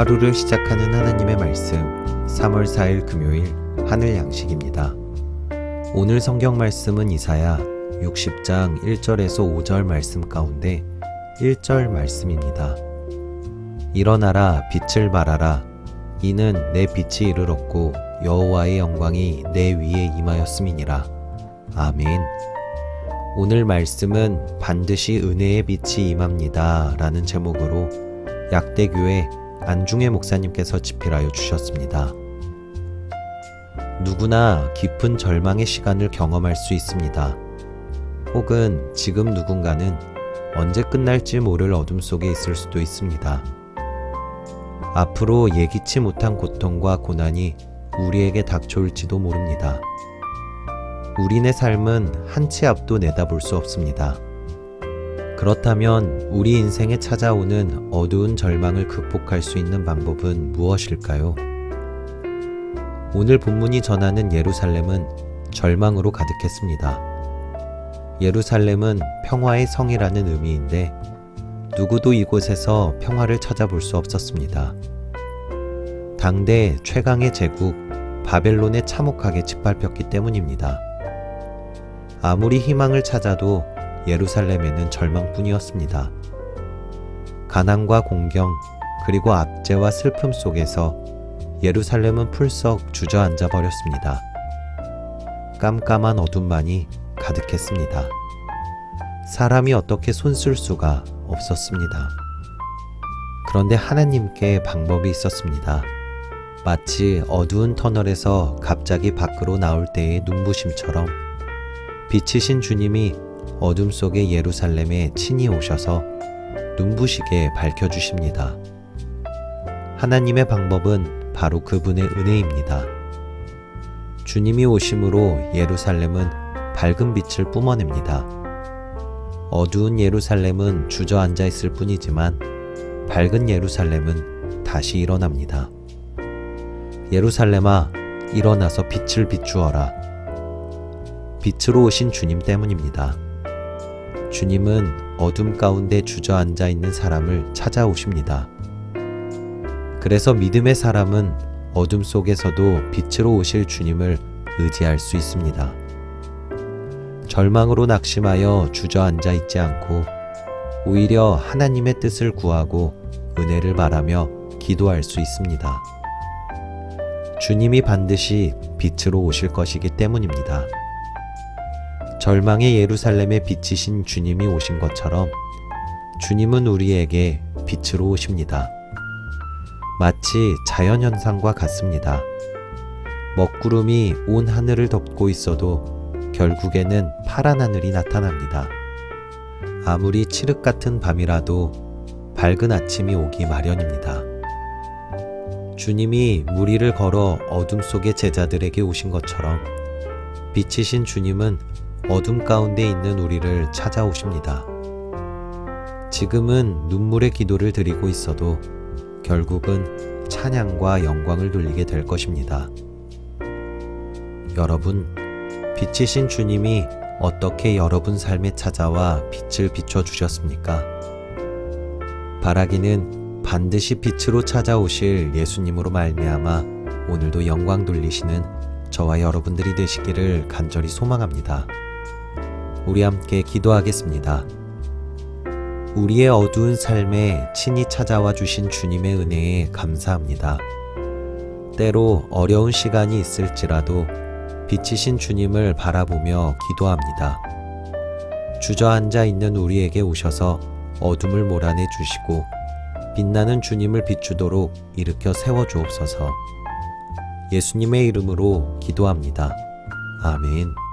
하루를 시작하는 하나님의 말씀 3월 4일 금요일 하늘 양식입니다. 오늘 성경 말씀은 이사야 60장 1절에서 5절 말씀 가운데 1절 말씀입니다. 일어나라 빛을 발하라 이는 내 빛이 이르렀고 여호와의 영광이 내 위에 임하였음이니라. 아멘. 오늘 말씀은 반드시 은혜의 빛이 임합니다 라는 제목으로 약대교회 안중회 목사님께서 집필하여 주셨습니다. 누구나 깊은 절망의 시간을 경험할 수 있습니다. 혹은 지금 누군가는 언제 끝날지 모를 어둠 속에 있을 수도 있습니다. 앞으로 예기치 못한 고통과 고난이 우리에게 닥쳐올지도 모릅니다. 우리네 삶은 한 치 앞도 내다볼 수 없습니다. 그렇다면 우리 인생에 찾아오는 어두운 절망을 극복할 수 있는 방법은 무엇일까요? 오늘 본문이 전하는 예루살렘은 절망으로 가득했습니다. 예루살렘은 평화의 성이라는 의미인데 누구도 이곳에서 평화를 찾아볼 수 없었습니다. 당대 최강의 제국 바벨론에 참혹하게 짓밟혔기 때문입니다. 아무리 희망을 찾아도 예루살렘에는 절망뿐이었습니다. 가난과 공경 그리고 압제와 슬픔 속에서 예루살렘은 풀썩 주저앉아 버렸습니다. 깜깜한 어둠만이 가득했습니다. 사람이 어떻게 손쓸 수가 없었습니다. 그런데 하나님께 방법이 있었습니다. 마치 어두운 터널에서 갑자기 밖으로 나올 때의 눈부심처럼 빛이신 주님이 어둠 속의 예루살렘에 친히 오셔서 눈부시게 밝혀주십니다. 하나님의 방법은 바로 그분의 은혜입니다. 주님이 오심으로 예루살렘은 밝은 빛을 뿜어냅니다. 어두운 예루살렘은 주저앉아 있을 뿐이지만 밝은 예루살렘은 다시 일어납니다. 예루살렘아, 일어나서 빛을 비추어라. 빛으로 오신 주님 때문입니다. 주님은 어둠 가운데 주저앉아 있는 사람을 찾아오십니다. 그래서 믿음의 사람은 어둠 속에서도 빛으로 오실 주님을 의지할 수 있습니다. 절망으로 낙심하여 주저앉아 있지 않고 오히려 하나님의 뜻을 구하고 은혜를 바라며 기도할 수 있습니다. 주님이 반드시 빛으로 오실 것이기 때문입니다. 절망의 예루살렘에 빛이신 주님이 오신 것처럼 주님은 우리에게 빛으로 오십니다. 마치 자연현상과 같습니다. 먹구름이 온 하늘을 덮고 있어도 결국에는 파란 하늘이 나타납니다. 아무리 칠흑 같은 밤이라도 밝은 아침이 오기 마련입니다. 주님이 무리를 걸어 어둠 속의 제자들에게 오신 것처럼 빛이신 주님은 어둠 가운데 있는 우리를 찾아오십니다. 지금은 눈물의 기도를 드리고 있어도 결국은 찬양과 영광을 돌리게 될 것입니다. 여러분, 빛이신 주님이 어떻게 여러분 삶에 찾아와 빛을 비춰주셨습니까? 바라기는 반드시 빛으로 찾아오실 예수님으로 말미암아 오늘도 영광 돌리시는 저와 여러분들이 되시기를 간절히 소망합니다. 우리 함께 기도하겠습니다. 우리의 어두운 삶에 친히 찾아와 주신 주님의 은혜에 감사합니다. 때로 어려운 시간이 있을지라도 빛이신 주님을 바라보며 기도합니다. 주저앉아 있는 우리에게 오셔서 어둠을 몰아내 주시고 빛나는 주님을 비추도록 일으켜 세워주옵소서. 예수님의 이름으로 기도합니다. 아멘.